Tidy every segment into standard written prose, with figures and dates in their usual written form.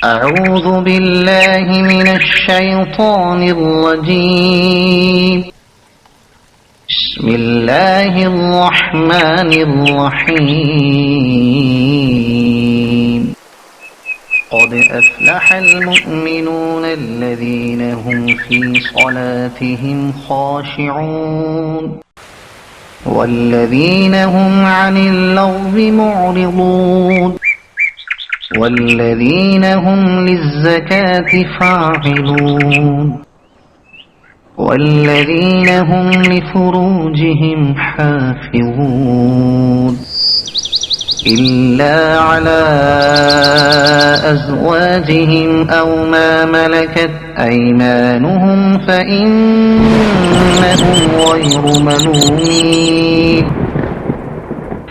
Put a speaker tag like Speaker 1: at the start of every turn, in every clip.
Speaker 1: أعوذ بالله من الشيطان الرجيم. بسم الله الرحمن الرحيم. قد أفلح المؤمنون الذين هم في صلاتهم خاشعون والذين هم عن اللغو معرضون والذين هم للزكاة فاعلون والذين هم لفروجهم حافظون إلا على أزواجهم أو ما ملكت أيمانهم فإنهم غير ملومين.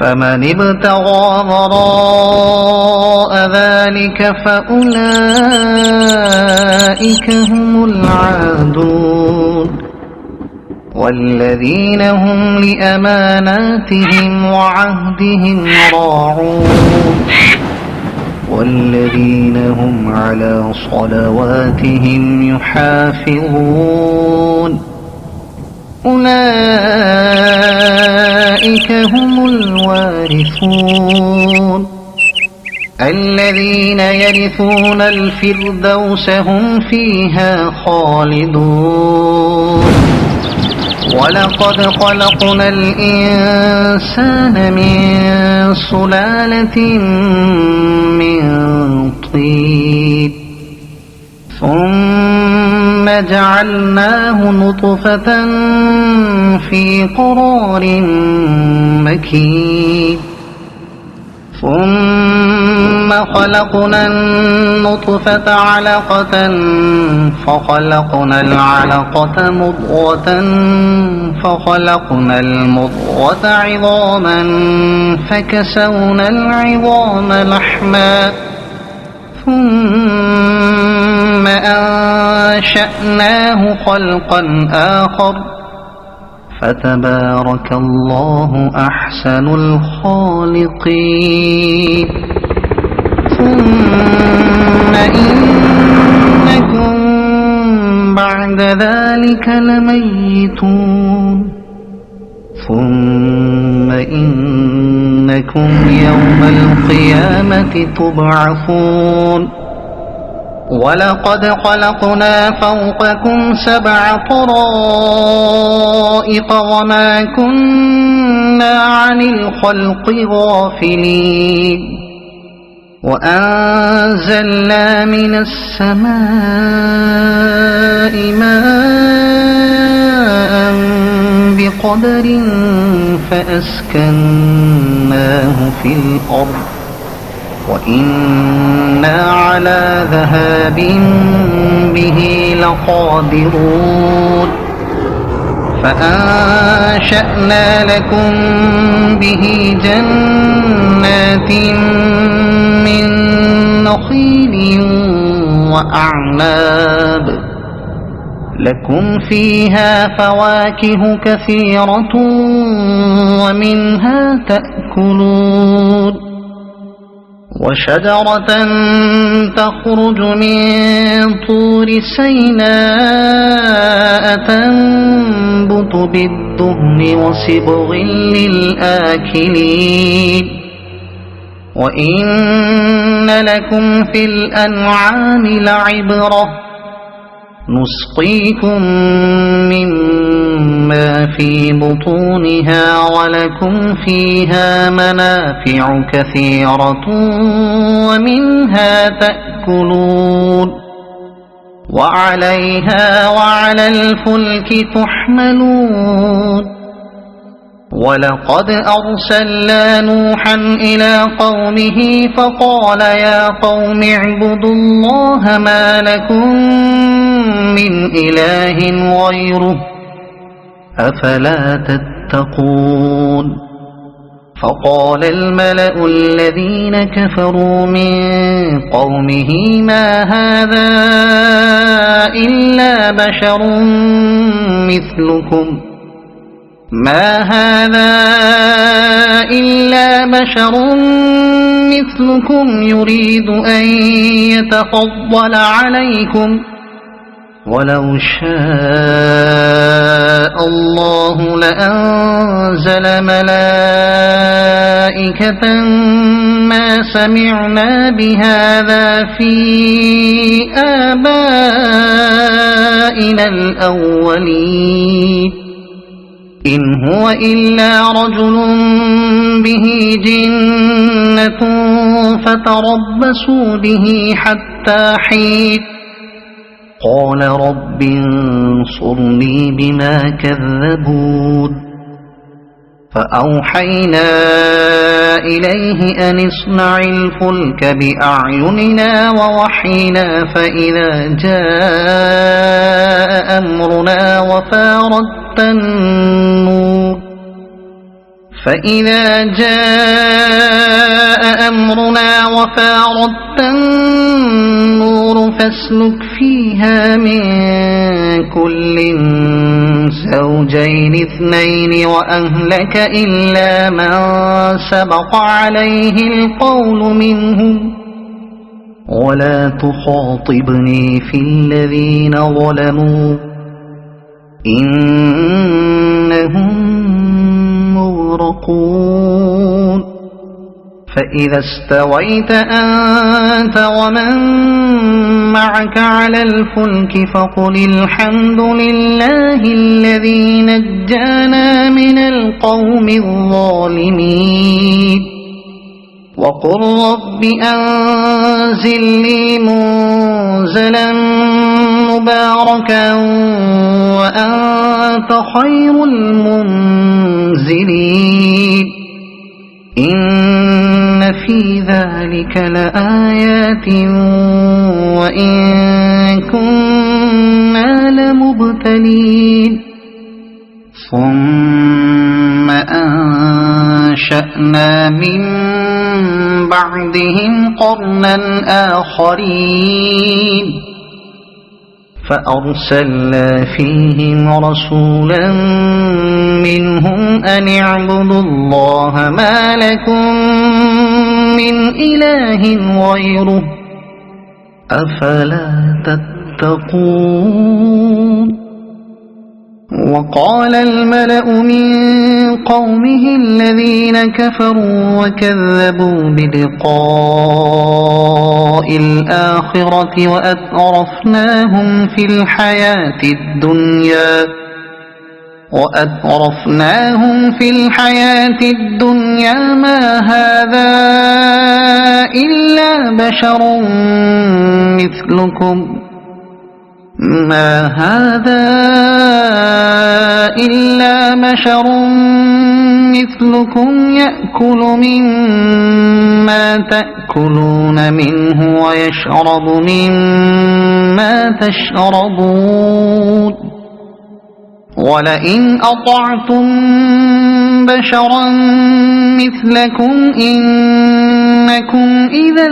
Speaker 1: فمن ابتغى وراء ذلك فأولئك هم العادون والذين هم لأماناتهم وعهدهم راعون والذين هم على صلواتهم يحافظون. أولئك هم الوارثون الذين يرثون الفردوس هم فيها خالدون. ولقد خلقنا الإنسان من سلالة من طين ثم جعلناه نطفة في قرار مكين ثم خلقنا النطفة علقة فخلقنا العلقة مضغة فخلقنا المضغة عظاما فكسونا العظام لحما ثم أنشأناه خلقا آخر فتبارك الله أحسن الخالقين. ثم إنكم بعد ذلك لميتون ثم إنكم يوم القيامة تبعثون. ولقد خلقنا فوقكم 7 طرائق وما كنا عن الخلق غافلين. وأنزلنا من السماء ماء بقدر فأسكناه في الأرض وإنا على ذهاب به لقادرون. فأنشأنا لكم به جنات من نخيل وأعناب لكم فيها فواكه كثيرة ومنها تأكلون. وشجرة تخرج من طور سيناء تنبت بالدهن وصبغ للآكلين. وإن لكم في الأنعام لعبرة نسقيكم مما في بطونها ولكم فيها منافع كثيرة ومنها تأكلون وعليها وعلى الفلك تحملون. ولقد أرسلنا نوحا إلى قومه فقال يا قوم اعبدوا الله ما لكم من إله غيره أفلا تتقون. فقال الملأ الذين كفروا من قومه ما هذا إلا بشر مثلكم ما هذا إلا بشر مثلكم يريد أن يتفضل عليكم ولو شاء الله لأنزل ملائكة ما سمعنا بهذا في آبائنا الأولين إن هو إلا رجل به جنة فتربصوا به حتى حين قال رب انصرني بما كذبون فأوحينا إليه أن اصنع الفلك بأعيننا ووحينا فإذا جاء أمرنا وفاردت النور فاسلك فيها من كل زوجين اثنين وأهلك إلا من سبق عليه القول منهم ولا تخاطبني في الذين ظلموا إنهم مغرقون فإذا استويت أنت ومن معك على الفلك فقل الحمد لله الذي نجانا من القوم الظالمين وقل رب أنزل لي منزلا مباركا وأنت خير المنزلين إن في ذلك لآيات وإن كنا لمبتلين ثم أنشأنا من بعدهم قرنا آخرين فأرسلنا فيهم رسولا منهم أن اعبدوا الله ما لكم من إله غيره أفلا تتقون وقال الملأ من قومه الذين كفروا وكذبوا بلقاء الآخرة وأترفناهم في الحياة الدنيا ما هذا إلا بشر مثلكم يأكل مما تأكلون منه ويشرب مما تشربون ولئن أطعتم بشرا مثلكم إنكم إذا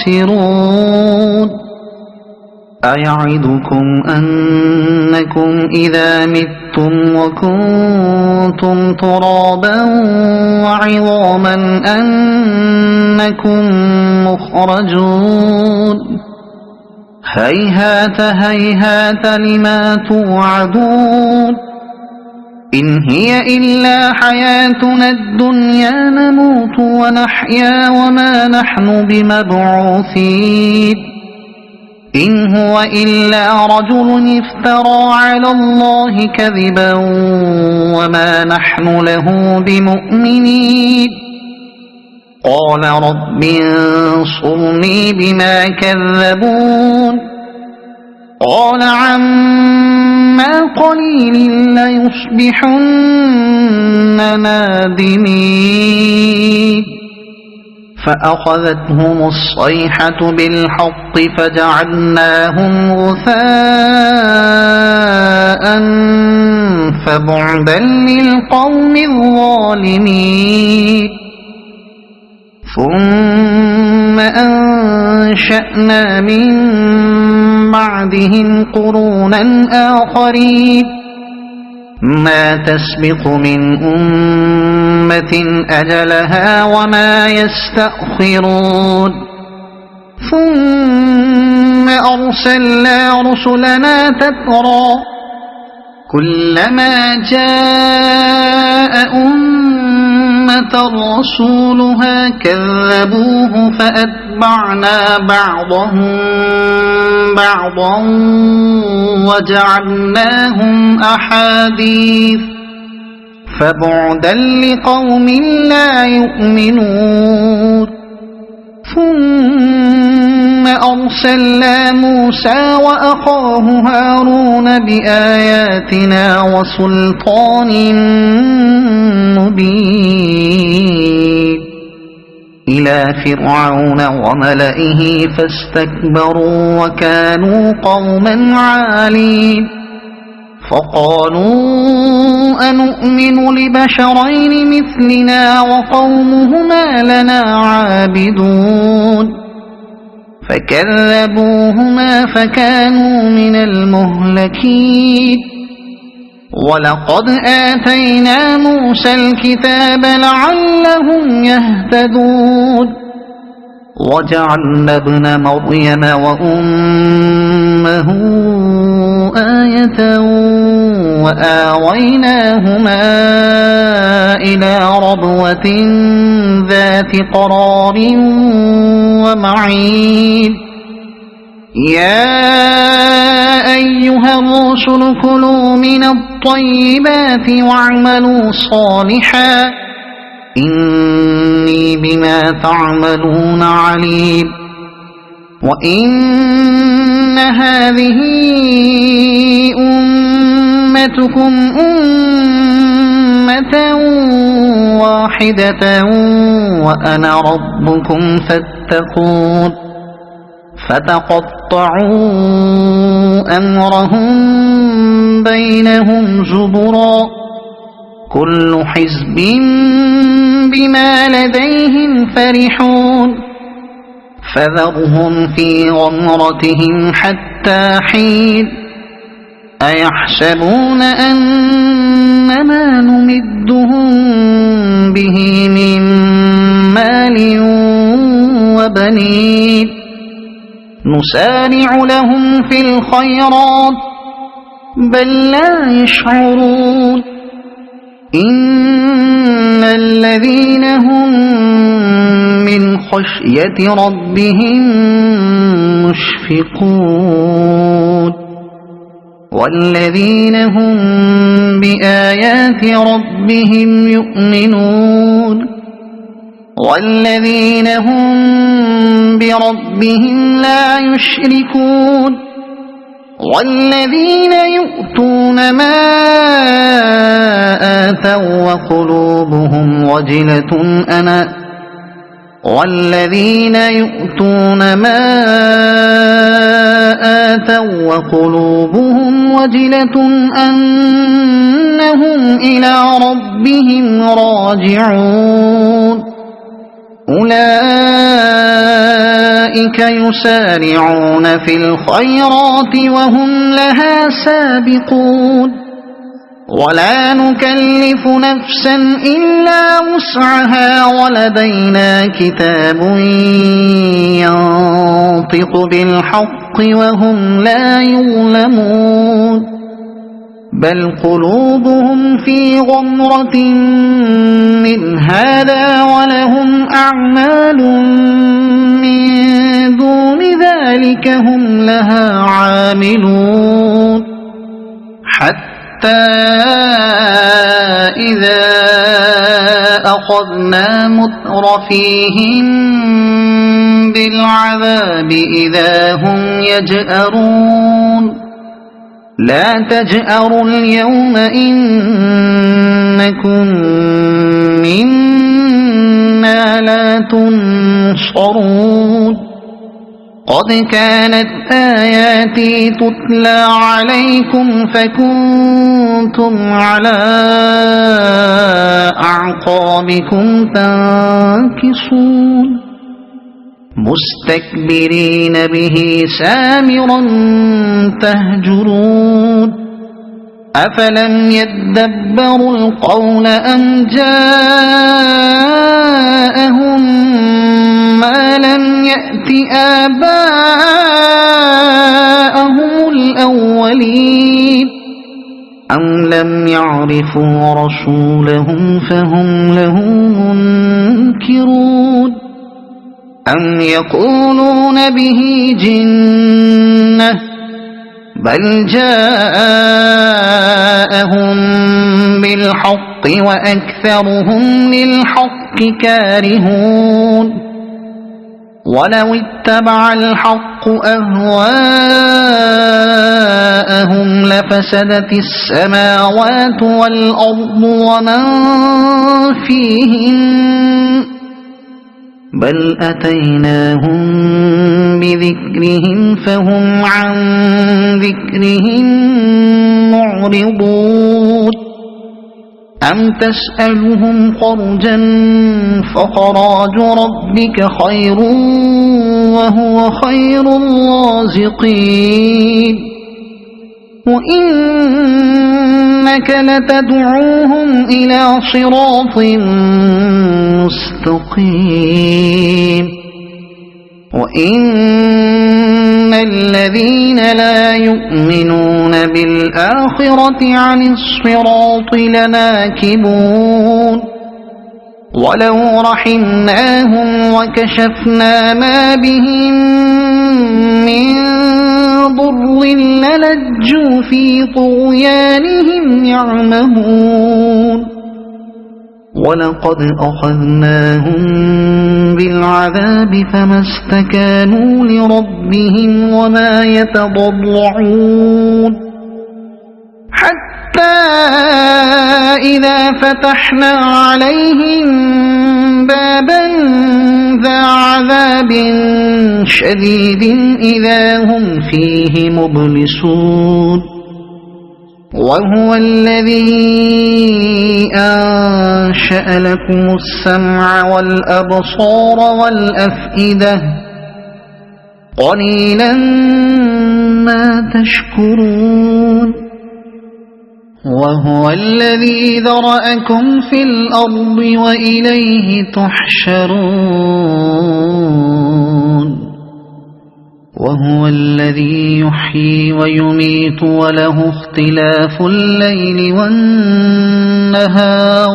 Speaker 1: لخاسرون أيعدكم أنكم إذا متم وكنتم ترابا وعظاما أنكم مخرجون هيهات هيهات لما توعدون إن هي إلا حياتنا الدنيا نموت ونحيا وما نحن بمبعوثين إن هو إلا رجل افترى على الله كذبا وما نحن له بمؤمنين قال رب انصرني بما كذبون قال عما قليل ليصبحن نادمين فأخذتهم الصيحة بالحق فجعلناهم غثاء فبعدا للقوم الظالمين ثم أنشأنا من بعدهم قرونا آخرين ما تسبق من أمة أجلها وما يستأخرون ثم أرسلنا رسلنا تترى كلما جاء أمة رسولها كذبوه فأتبعنا بعضهم بعضا وجعلناهم أحاديث فبعدا لقوم لا يؤمنون ثم أرسلنا موسى وأخاه هارون بآياتنا وسلطان مبين إلى فرعون وملئه فاستكبروا وكانوا قوما عالين فقالوا أنؤمن لبشرين مثلنا وقومهما لنا عابدون فكذبوهما فكانوا من المهلكين ولقد آتينا موسى الكتاب لعلهم يهتدون وجعلنا ابن مريم وأمه آية وآويناهما إلى ربوة ذات قرار ومعين يا أيها الرسل كلوا من الطيبات واعملوا صالحا إني بما تعملون عليم وإن هذه أمتكم أمة واحدة وأنا ربكم فاتقون فتقطعوا أمرهم بينهم زبرا كل حزب بما لديهم فرحون فذرهم في غمرتهم حتى حين أيحسبون أنما نمدهم به من مال وبنين نسارع لهم في الخيرات بل لا يشعرون إن الذين هم من خشية ربهم مشفقون والذين هم بآيات ربهم يؤمنون والذين هم بربهم لا يشركون والذين يؤتون ما آتوا وقلوبهم والذين يؤتون ما آتوا وقلوبهم وجلة أنهم إلى ربهم راجعون أولئك يسارعون في الخيرات وهم لها سابقون ولا نكلف نفسا إلا وسعها ولدينا كتاب ينطق بالحق وهم لا يظلمون بل قلوبهم في غمرة من هذا ولهم أعمال من دون ذلك هم لها عاملون حتى إذا أخذنا مترفيهم بالعذاب إذا هم يجأرون لا تجأروا اليوم إنكم منا لا تنصرون قد كانت آياتي تتلى عليكم فكنتم على أعقابكم تنكصون مستكبرين به سامرا تهجرون أفلم يدبروا القول أم جاءهم ما لم يأت آباءهم الأولين أم لم يعرفوا رسولهم فهم له منكرون أم يقولون به جنة بل جاءهم بالحق وأكثرهم للحق كارهون ولو اتبع الحق أهواءهم لفسدت السماوات والأرض ومن فيهن بل أتيناهم بذكرهم فهم عن ذكرهم معرضون أم تسألهم خرجا فخراج ربك خير وهو خير الرازقين وإنك لتدعوهم إلى صراط مستقيم وإن الذين لا يؤمنون بالآخرة عن الصراط لناكبون ولو رحمناهم وكشفنا ما بهم من ضر للجوا في طغيانهم يعمهون ولقد أخذناهم بالعذاب فما استكانوا لربهم وما يتضرعون حتى إذا فتحنا عليهم بابا ذا عذاب شديد إذا هم فيه مبلسون وهو الذي أنشأ لكم السمع والأبصار والأفئدة قليلا ما تشكرون وهو الذي ذرأكم في الأرض وإليه تحشرون وهو الذي يحيي ويميت وله اختلاف الليل والنهار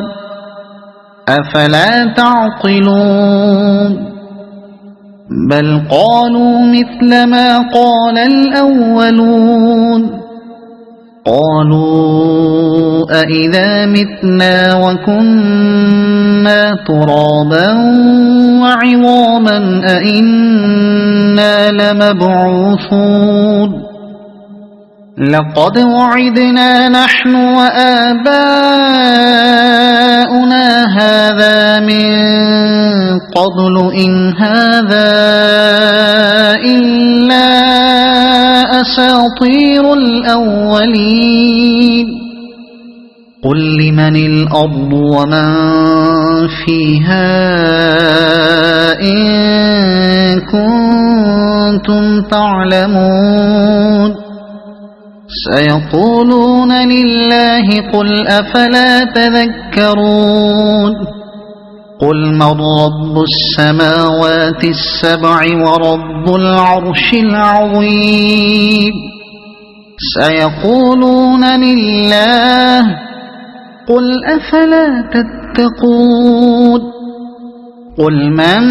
Speaker 1: أفلا تعقلون بل قالوا مثل ما قال الأولون قالوا أإذا متنا وكنا ترابا وعظاما أإنا لمبعوثون لقد وعدنا نحن وآباؤنا هذا من قبل إن هذا إلا أساطير الأولين قل لمن الأرض ومن فيها إن كنتم تعلمون سيقولون لله قل أفلا تذكرون قل من رب السماوات السبع ورب العرش العظيم سيقولون لله قل أفلا تتقون قل من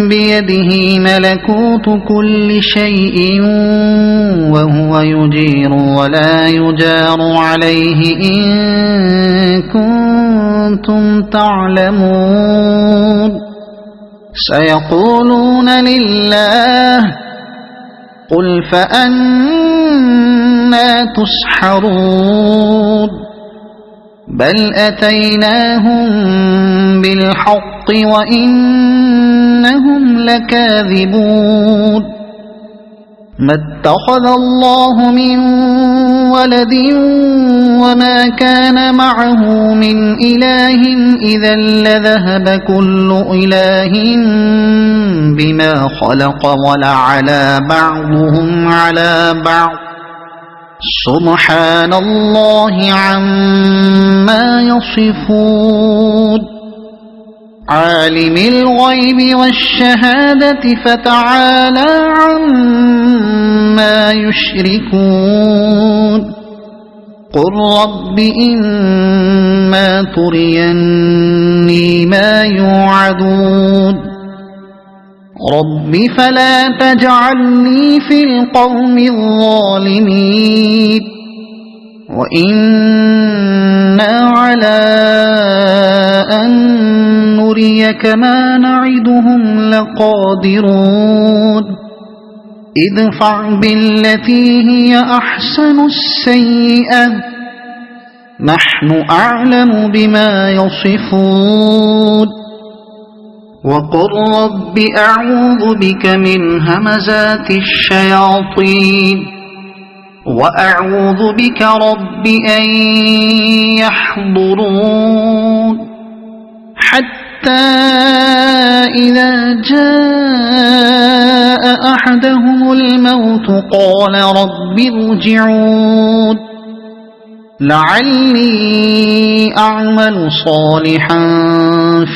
Speaker 1: بيده ملكوت كل شيء وهو يجير ولا يجار عليه إن كنتم تعلمون سيقولون لله قل فأنا تسحرون بل أتيناهم بالحق وإنهم لكاذبون ما اتخذ الله من ولد وما كان معه من إله إذا لذهب كل إله بما خلق ولعلى بعضهم على بعض سبحان الله عما يصفون عالم الغيب والشهادة فتعالى عما يشركون قل رب إما تريني ما يوعدون رب فلا تجعلني في القوم الظالمين وإنا على أن نريك ما نعدهم لقادرون ادفع بالتي هي أحسن السيئة نحن أعلم بما يصفون وقل رب أعوذ بك من همزات الشياطين وأعوذ بك رب أن يحضرون حتى إذا جاء أحدهم الموت قال رب ارجعون لعلي أعمل صالحا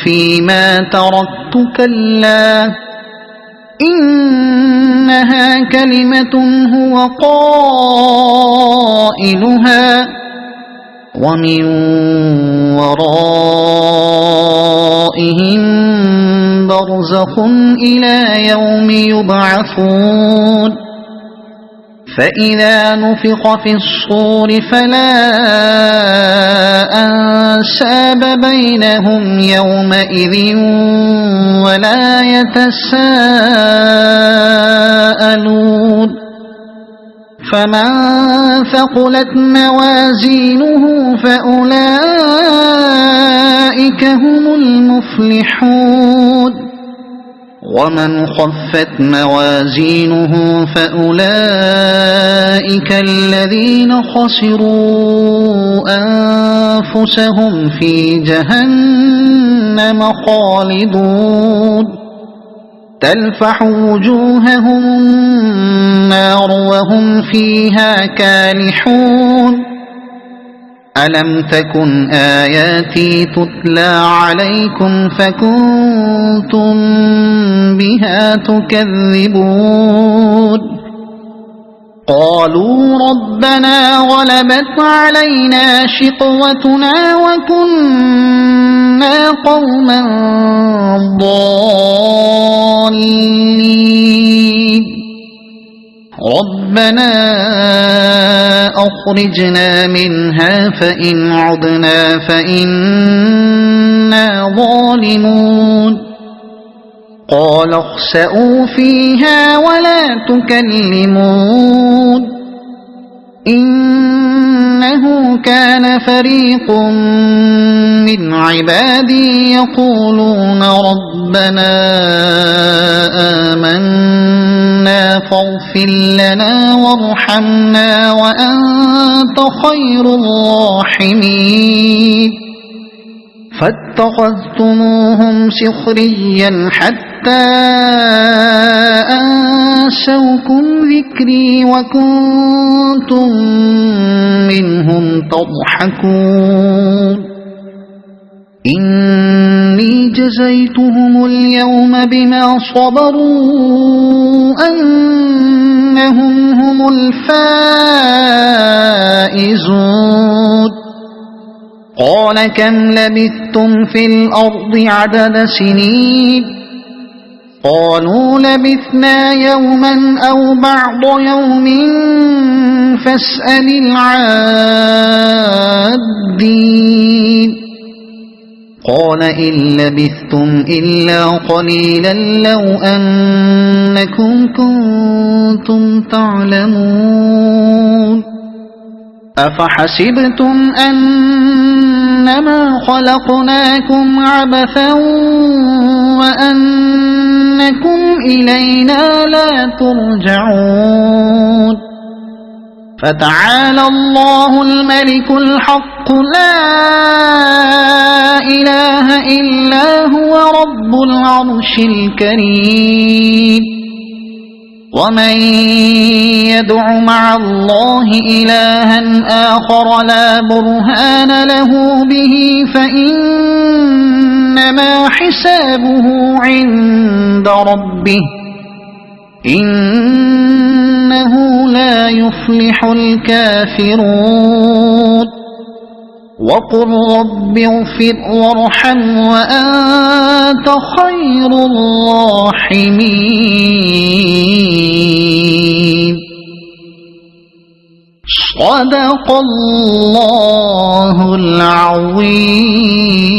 Speaker 1: فيما تركت كلا إنها كلمة هو قائلها ومن ورائهم برزخ إلى يوم يبعثون فإذا نفخ في الصور فلا أنساب بينهم يومئذ ولا يتساءلون فمن ثقلت موازينه فأولئك هم المفلحون ومن خفت موازينه فأولئك الذين خسروا أنفسهم في جهنم خالدون تلفح وجوههم النار وهم فيها كالحون ألم تكن آياتي تتلى عليكم فكنتم بها تكذبون قالوا ربنا غلبت علينا شقوتنا وكنا قوما ضالين ربنا أخرجنا منها فإن عدنا فإنا ظالمون قال اخسئوا فيها ولا تكلمون إنه كان فريق من عبادي يقولون ربنا آمنا فاغفر لنا وارحمنا وأنت خير الراحمين فاتخذتموهم سخريا حتى أنسوكم ذكري وكنتم منهم تضحكون إني جزيتهم اليوم بما صبروا أنهم هم الفائزون قال كم لبثتم في الأرض عدد سنين قالوا لبثنا يوما أو بعض يوم فاسأل العادين قال إن لبثتم إلا قليلا لو أنكم كنتم تعلمون أفحسبتم أنما خلقناكم عبثا وأنكم إلينا لا ترجعون فتعالى الله الملك الحق لا إله إلا هو رب العرش الكريم ومن يدع مع الله إلها آخر لا برهان له به فإنما حسابه عند ربه إنه لا يفلح الكافرون وقل رب اغفر وارحم وأنت خير الراحمين صدق الله العظيم.